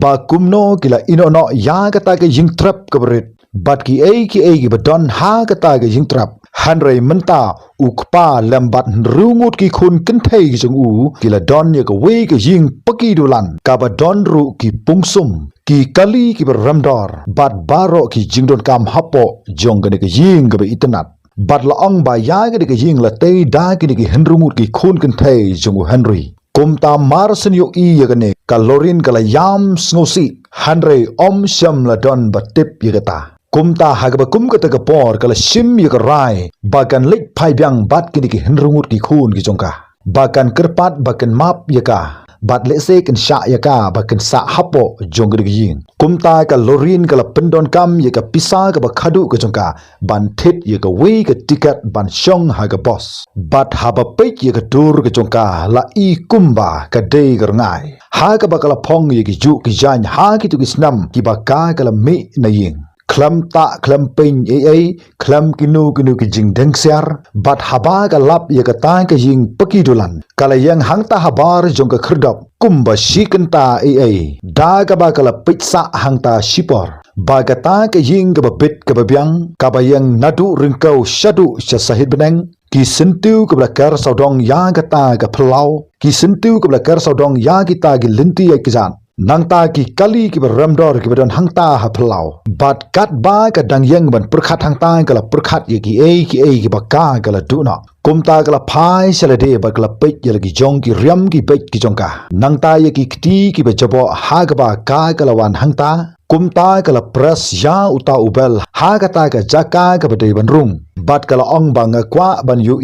ba kumno kila ino no ya ka ta ka jing trap ka brit bat ki ki badon ha ka ta ka jing trap hanrei menta ukpa lambat rungut ki khun kin thei ki jong u kila don ye ka we ka jing paki dulan ka ba don ru ki pungsum ki kali ki ramdor bat baro ki jingdon kam hapo jong ka jing ka ba itnat bat la ong ba ya ka jing la te da ki henrumut ki khun kin thei jong u henry kumta marsen yo I yagane kalorin kala yam snosi hanrei om sham la don batip yagata kumta hagaba kum kata ka por kala shim yagarai bagan lik pai byang bat kini ki henrungut ki khun ki jongka bagan kerpat bagan map yaka bat lese kan sha yaka bagan sa hapo jong ki yin kumta ka lorin kala pendon kam yaka pisa ka bakhadu ka jongka ban thit yaka we ka ticket ban shong haga boss bat haba pek yaka dur ka jongka la I kumba ka de ngai ha ka bakala phong yaki ju ki jan ha ki tu ki snam ki baka kala me na yin klam ta klam pin klam kinu ki jing deng siar bat haba ka lap ya ka ta ka jing paki dulan kala yang hang ta habar jong ka khrdap kumba shikan ta da ka ba kala pitsa hang ta shipor ba ka ta ka jing ka ba bit ka ba byang ka ba yang nadu ringkau shadu sha sahid beneng ki sentu ka blakar saudong ya ka ta ka plau ki sentu ka blakar saudong ya kita ki linti ya kizan nangta ki kali ki ramdor ki badon hangta ha plau bat kat ba ka dang yang ban perkhat hangta kala perkhat ye ki baka kala duna kumta kala phai salade ba kala pek ye ki jong ki riam ki pek ki jongka nangta ye ki kti ki ba jabo ha ga ba ka kala wan hangta kumta kala pras ya uta ubel ha ga ta ka jaka ka badai ban rung bat kala ong banga kwa ban yu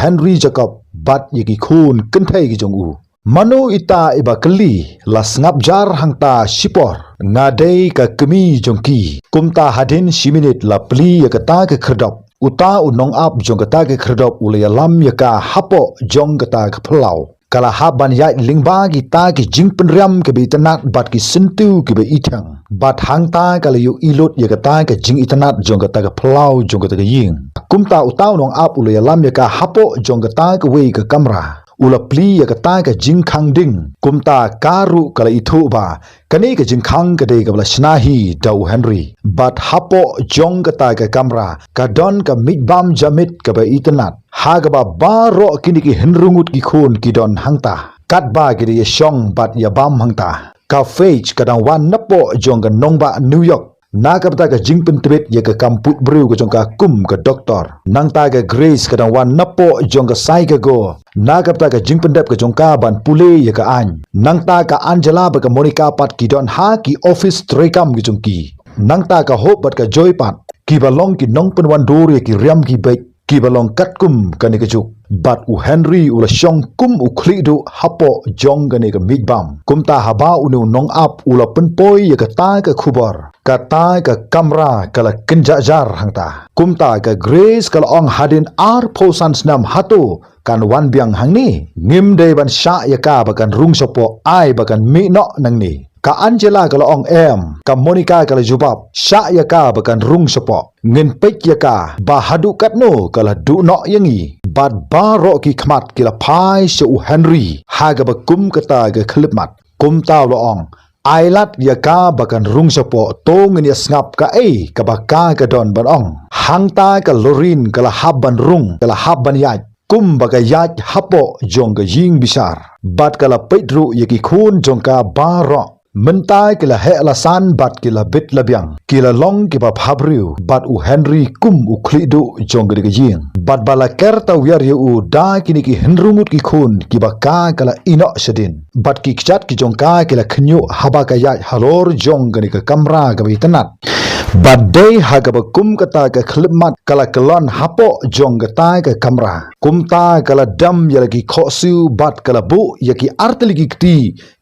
Henry Jacob bat ye ki khun kin thai ki jong u Manu ita iba keli las ngap jar hangta shipor ngadei ka kemi jongki kumta hadin shiminit la pli ya kata ke khrdop uta unong ap jong kata ke khrdop ule lam ya ka hapo jong kata ke plau kala haban ya lingba gi ta ki jing penriam ke bitanat bat ki sentu ke be ithang bat hangta kala yu ilot ya kata ke jing itanat jong kata ke plau jong kata ke ying kumta uta unong ap ule lam ya ka hapo jong kata ke we ke kamera ula pli ya kata ka jingkhang ding kumta karu kala ithu ba kani ka jingkhang ka de ka bla shnahi dau Henry bat hapo jong kata ka kamera ka don ka mitbam jamit ka ba itnat ha ga ba baro kini ki henrungut ki khun ki don hangta kat ba ki de shong bat ya bam hangta ka fage ka dang wan napo jong ka nongba New York Nakapta ka jingpen tibet ya ka kamput bru ka jong ka kum ka doktor nangta ka Grace ka dang wan napo jong ka sai ka go nakapta ka jingpen dep ka jong ka ban pule ya ka an nangta ka Angela ba ka Monica pat ki don ha ki office trekam ki jong ki nangta ka hope bat ka joy pat ki balong ki nong pen wan dur ya ki riam ki bek ki balong kat kum ka ni ka juk bat u Henry ula shong kum u khlidu hapo jong ka ni ka mitbam kumta haba unu nong ap ula penpoi ya ka ta ka khubar kata ka kamera kala kenjajar hangta kumta ka Grace kala ong hadin ar posan snam hatu kan wan biang hangni ngim de ban sha ya ka bakan rung sopo ai bakan mi no nang ni ka Angela kala ong ka Monica kala jubab sha ya ka bakan rung sopo ngin pek ya ka ba hadu kat no kala du no yangi bat baro ki khmat kila phai se u Henry haga ba kum kata ga khlipmat kum taw lo ong ailat ya ka bakan rung sopo to ngin ya snap ka ka baka ka don ban ong hangta ka lorin kala habban rung kala habban ya kum baga yat hapo jong ka ying bisar bat kala pedru ya ki khun jong ka baro mentai kila he alasan bat kila bit labiang kila long kiba phabriu bat u Henry kum u khlidu jong ka ying bat bala kerta wiar ye u da kini ki henrumut ki khun kiba ka kala ino sedin bat ki kchat ki jong ka kila khnyu haba ka ya halor jong ka kamra ka bitanat badai haga ba kum kata ka khlimat kala kelon hapo jong kata ka kamra kumta kala dam ya lagi khosu bat kala bu ya ki artli ki kti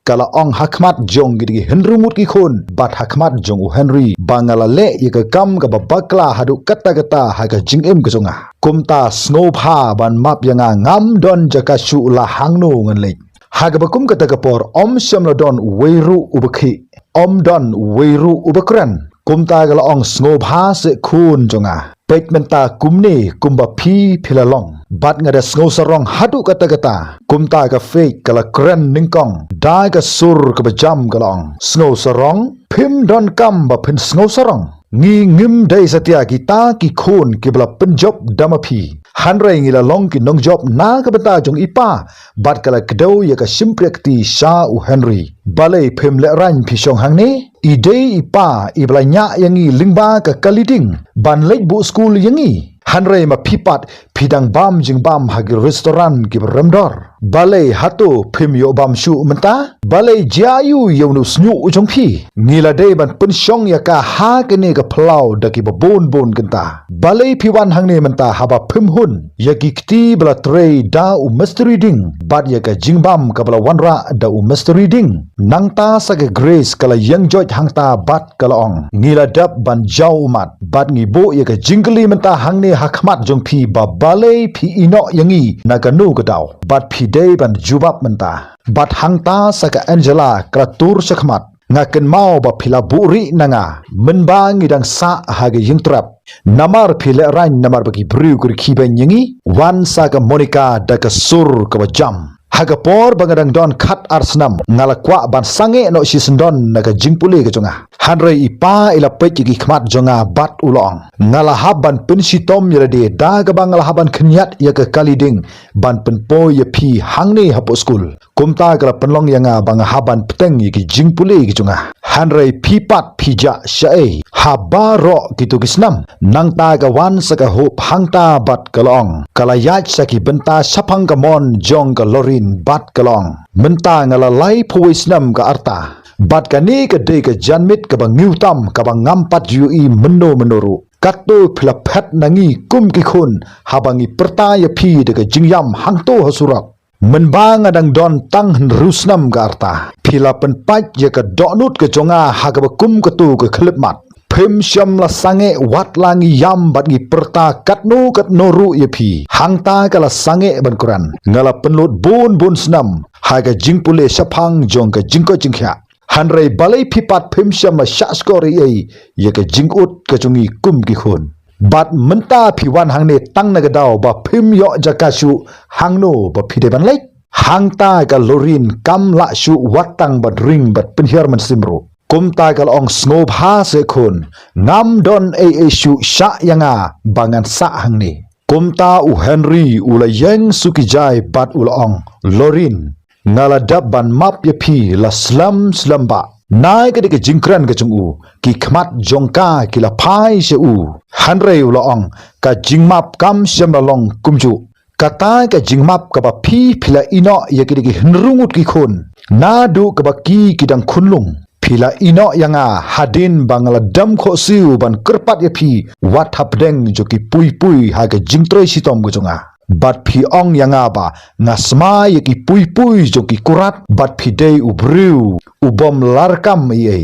kala ong hakmat jong gi henrumut ki khun bat hakmat jong u Henry bangala le ya ka kam ka bakla hadu kata kata haga jingem ka jonga kumta snow pha ban map yanga ngam don jaka shu la hangno ngan le haga ba kum kata ka por om shamla don weiru ubakhi om don weiru ubakran kumta gala ong sngob se kun jonga pet menta kumne kumba phi philalong bat ngada sngo sarong hadu kata kumta ka fake kala kren ningkong dai ka sur ka bajam galong sngo sarong phim don kam ba phin sngo sarong ngi ngim dai satia kita ki khun ki bla penjob damapi hanrai ngila long ki nong job na ka bata jong ipa bat kala kdo ya ka simprekti sha u henry balai phim le ran phi shong hang ne idei ipa ibla nya yangi lingba ka kaliding ban lek bu school yangi hanrai ma phipat phidang bam jing bam hagi restaurant ki ramdor balai hatu phim yo bam shu menta balai jayu yonu snyu ujong phi ngila dei ban pensyong ya ka ha kene ka phlau daki ba bon kenta balai phiwan hangne menta haba phim hun yaki kti bla trei da u mystery ding bat ya ka jingbam ka bla wanra da u mystery ding nangta sa ka grace kala yang joj hangta bat kala ong ngila dap ban jau mat bat ngi bo ya ka jingli menta hangne hakmat jong phi ba balai phi ino yangi nakanu ka daw bat phi dei ban jubab menta bat hangta saka Angela kratur sakmat ngaken mau ba phila buri nanga menba ngidang sa hage yingtrap namar phile rain namar bagi bru kur khiben yangi wan saka Monica daka sur ka jam haga por bangadang don khat arsnam ngala kwa ban sange no sisendon naga jingpuli ka jonga hanrei ipa ila peki ki khmat jonga bat ulong ngala haban pensitom yade daga bangala haban khnyat ya ka kaliding ban penpo ya phi hangne hapo school kumta kala penlong yanga bang haban peteng ki jingpuli ki jonga hanrei phipat phija shae habaro kitu kisnam nangta ka wan saka hop hangta bat kalong kala yach saki benta sapang ka mon jong ka lorin bat kalong menta ngala lai phuisnam ka arta bat ka ni ka de ka janmit ka bang ngiutam ka bang ngampat ui menoru kato phlaphat nangi kum ki khun habangi perta ya phi de ka jingyam hangto hasurak menbang adang don tang rusnam ka arta phila penpat ya ka donut ka jonga haga kum ka tu ka khlipmat phim syam la sange wat langi yam bat ngi perta katnu katnoru yepi hangta kala sange ban Quran ngala penlut bon snam haga jingpule sapang jong ka jingko jingkha hanrei balai phipat phim syam ma shaskori ei ye ka jingut ka chungi kum ki khun bat menta phiwan hangne tang na ga daw ba phim yo jakasu hangno ba phide ban lek hangta ka lorin kam la shu watang bat ring bat penhiar man simro kumta kal ong snob se khun ngam don shu sha yanga bangan sa hangni kumta u Henry ula yeng sukijai bat ula ong lorin ngala dab ban map ya phi la slam ba nai ka de jingkran ka chungu ki khmat jongka ki la phai se u hanrei ula ong ka jingmap kam syam la long kumju kata ka jingmap ka ba phi phila ino ya ki hinrungut ki khun na du ka ba ki kidang khunlung phila ino yanga hadin bangala dam kho siu ban kerpat ya phi wat hapdeng joki pui ha ka jingtroi sitom go jonga bat phi ong yanga ba ngasma ya ki pui joki kurat bat phi dei ubru ubom larkam ye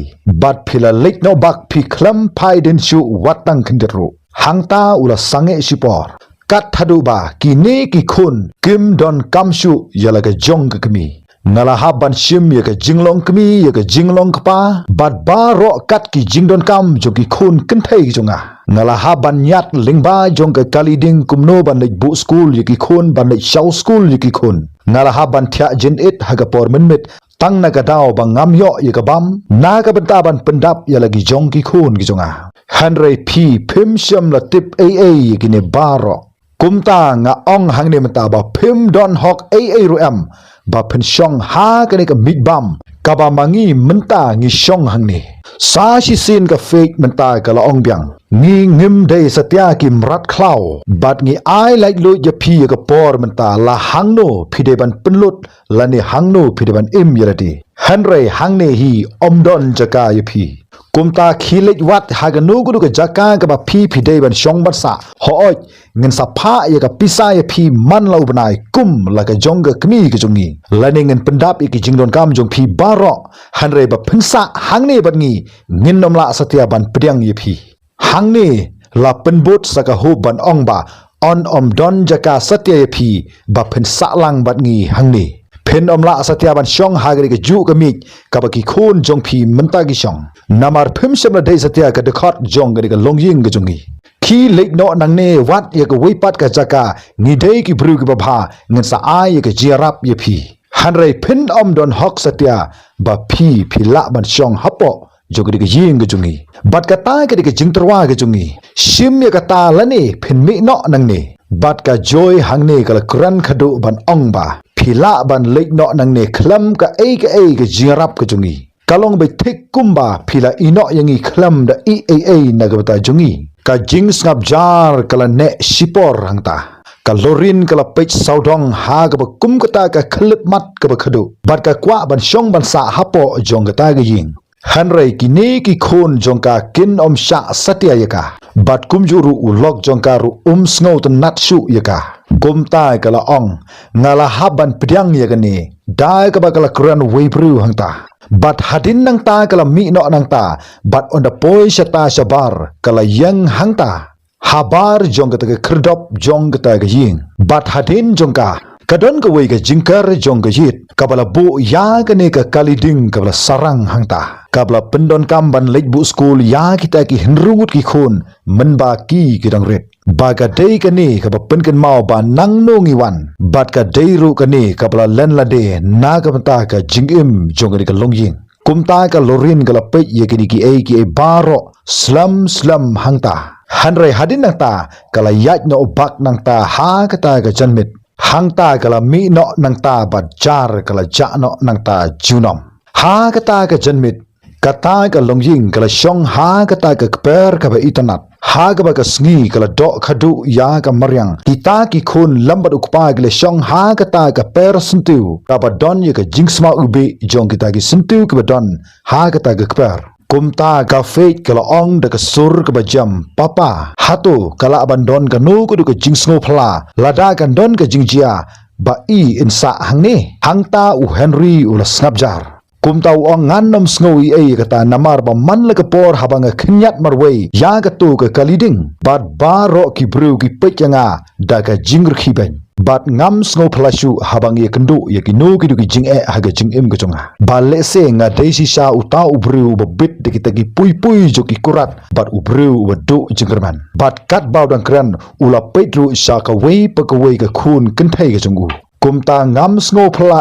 bat phila lek no bak phi khlam phai den shu watang khindru hangta ula sange sipor kat thadu ba kini ki khun kim don kamshu yalaga jong ka kami ngala haban shim ya ka jinglong kmi ya ka jinglong kpa bat baro kat ki jingdon kam joki khun kenthai jonga ngala haban nyat lingba jong ka kaliding kumno ban lek bu school yaki khun ban lek shaw school yaki khun ngala haban thya jin it haga por minmit tang na ka daw bang ngam yo ya ka bam na ka benta ban pendap ya lagi jong ki khun ki jonga hanrei phi phim sham la tip yaki ne baro kumta nga ong hangne mata ba phim don hok rum ba phen shong ha ka ne ka midbam ka ba mangi menta ngi shong hangne sa shi sin ka fake menta ka la ong byang ngi ngim dei satya ki mrat khlau bat ngi ai like lo ya phi ka por menta la hangno phide ban penlut la ne hangno phide ban im yarati hanrei hangne hi omdon jaka ya phi kumta khilet wat haganu guru ka jaka ka ba phi phide ban shong bat sa hooj ngin sa pha ya ka pisa ya phi man lau banai kum la ka jong ka kmi ka jongi laning ngin pendap ki jingdon kam jong phi baro hanrei ba phensa hangne bat ngi ngin nomla satya ban pdiang ya phi hangne la penbot saka ho ban ong ba on om don jaka satya ya phi ba phensa lang bat ngi hangne pen omla satia ban syong hagri ke ju kemik kabaki khon jong phi mentagi syong namar phim shamla dei satia ka dekhot jong gari ka longying ke jongi khi lek no nang ne wat ye ka weipat ka jaka ni dei ki bru ki babha ngen sa ai ye ka jirap ye phi hanrai pen om don hok satia ba phi la ban syong hapo jogri ke ying ke jongi bat ka ta ke jing terwa ke jongi shim ye ka ta lani pen mi no nang ne bat ka joy hang ne ka kran khadu ban ong ba phila ban lek no nang ne khlam ka ke jirap ke jongi kalong be thik kumba phila ino yangi khlam da e nagabata jongi ka jing snap jar kala ne sipor hangta ka lorin kala pech saudong ha ka kum kata ka khlip mat ka khadu bat ka kwa ban syong ban sa hapo jong kata ga ying hanrai kini ki khon jongka kin om sha satya yaka bat kumjuru ulok jongka ru sngo to natshu yaka gomta kala ong ngala haban pdyang yakani dai ka bakala kran weibru hangta bat hadin nang ta kala mi no nang ta bat on the poi shata shabar kala yang hangta habar jongka ta khrdop jongka ta ga ying bat hadin jongka kadon ka wei ka jingkar jong ka yit kabala bu ya ka ne ka kaliding kabala sarang hangta kabla pendon kamban lek bu school ya kita ki hinrungut ki khon menba ki kidang ret baga dei ka ne ka pen ken mau ba nang no ngi wan bat ka dei ru ka ne kabla len la de na ka ta ka jingim jong ka longying kumta ka lorin ka la pe ye ki e baro slam hangta hanrai hadin nang ta kala yat no bak nang ta ha ka ta ka janmit hangta kala mi no nang ta bat jar kala ja no nang ta junom ha kata ka janmit kata ka longying kala syong ha kata ka kper ka ba itanat ha ka ba ka sngi kala do khadu ya ka maryang kita ki khon lambat ukpa kala syong ha kata ka per sentu ka ba don ye ka jingsma ubi jong kita ki sentu ka ba don ha kata ka kper kumta ka feit kala ong da ka sur ka bajam papa hatu kala abandon ka nu ku ka jingsngo phla lada kan don ka jingjia ba i insa hangne hangta u Henry u la snapjar kumta u ong nganom sngo i kata namar ba man la ka por habanga khnyat marwei ya ka tu ka kaliding bat baro ki bru ki pechanga da ka jingr khiben bat ngam sngo plashu habang ye kendu ye kinu ki du ki jing haga jing im ka chonga bale se nga deisi sha uta ubru ba bit de kita ki pui jo ki kurat bat ubru wa du jingkerman bat kat baw dang kran ula petru sha ka wei pa ka wei ka khun kin thai ka chongu kumta ngam sngo phla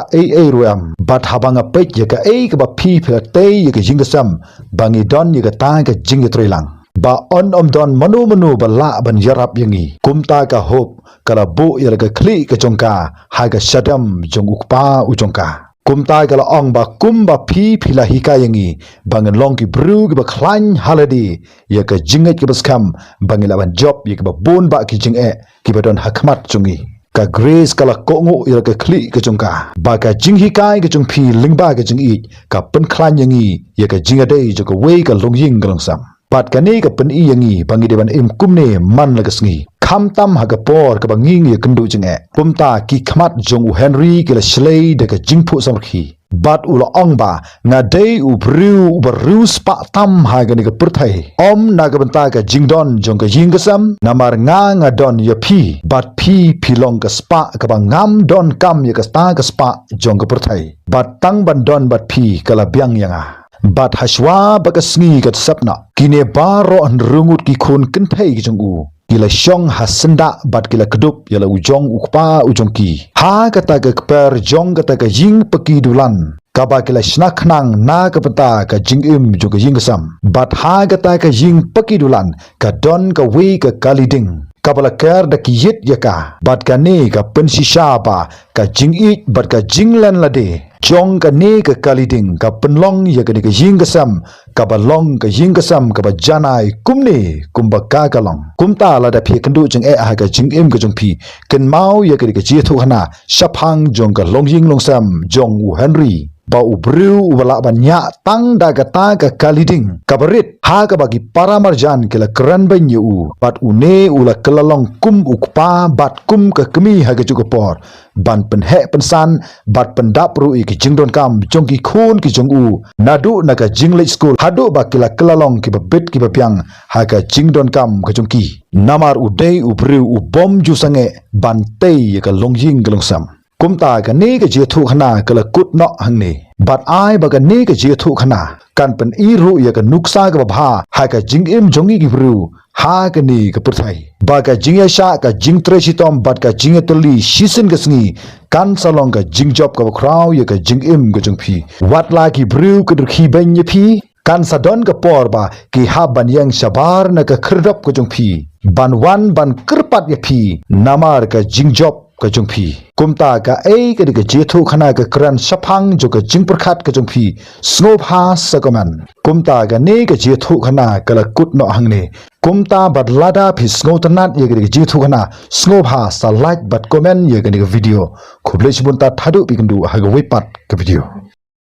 ruam bat habanga pet ye ka ka ba phi phla te ye ka jing ka sam bangi don ye ka ta ka jing ye trelang ba on om don manu ba la ban yarap yangi kumta ka hop kala bu yala ka kli ka chongka ha ka shadam jong ukpa u chongka kumta kala ong ba kumba phila hika yangi bangan long ki bru ki ba khlan haladi ya ka jinget ki baskam bangila ban job ya ka ba bon ba ki jinge ki ba don hakmat chungi ka grace kala kongo yala ka kli ka chongka ba ka jing hikai ka chung phi lingba ka jing i ka pen khlan yangi ya ka jinga dei jo ka wei ka longying galongsam bat kane ka pen i yangi bangi de ban im kumne man la ka sngi kham tam ha ka por ka banging ye kendu jinge kumta ki khmat jong u Henry ke la shlei de ka jingphu samkhi bat u la ong ba nga dei u bru spa tam ha ga ni ka purthai om na ka banta ka jingdon jong ka ying ka sam namar nga don ye bat phi long ka spa ka ba ngam don kam ye ka sta ka spa jong ka purthai bat tang ban don bat phi kala byang yanga bat hashwa baka sngi kat sapna kine baro an rungut ki khon kin thai ki jongu kila syong hasenda bat kila kedup yala ujong ukpa ujong ki ha kata ka per jong kata ka ying peki dulan kaba kila snak nang na ka pata ka jing im jo ka ying sam bat ha kata ka ying peki dulan ka don ka we ka kaliding kabala ker da ki yit yaka bat ka ne ka pensisha ba ka jing it bat ka jinglan lade jong ka ne ka kaliding ka penlong ya ka ying ka sam ka balong ka ying ka sam ka ba janai kumne kumba ka kalong kumta la da phi kandu jing ha ka jing im ka jong phi ken mau ya ka ji thu hana shaphang jong ka long ying long sam jong u Henry ba ubru wala banya tang daga taga kaliding kabarit ha ka bagi paramarjan kala kran banyu bat une ula kelalong kum ukpa bat kum ka kemi ha ka juga por ban penhe pensan bat pendap ru ki jingdon kam jongki khun ki jongu nadu naga jingle school hadu ba kila kelalong ki babit ki bapiang ha ka jingdon kam ka jongki namar udai ubru ubom jusange ban tei ka longjing galongsam kum ta ka ni ka je thu khana ka la kut no hang ni but ai ba ka ni ka je thu khana kan pen I ru ya ka nuksa ka bha ha ka jing im jongi ki bru ha ka ni ka purthai ba ka jing ya sha ka jing tre chi tom bat ka jing toli shisin ka sngi kan salong ka jing job ka kraw ya ka jing im ka jong phi wat la ki bru ka khi ben ye phi kan sadon ka por ba ki ha ban yang shabar na ka khrdop ka jong phi ban wan ban kirpat ye phi namar ka jing job ka jong phi kumta ka ei ka je thu khana ka kran saphang jo ka jing prakhat ka jong phi snop ha sakoman kumta ka ne ka je thu khana ka la kut no hangne kumta bat lada phi sngotanat ye ka je thu khana snop ha sa like bat comment ye ka video khoble chibun ta thadu pikandu ha ga wepat ka video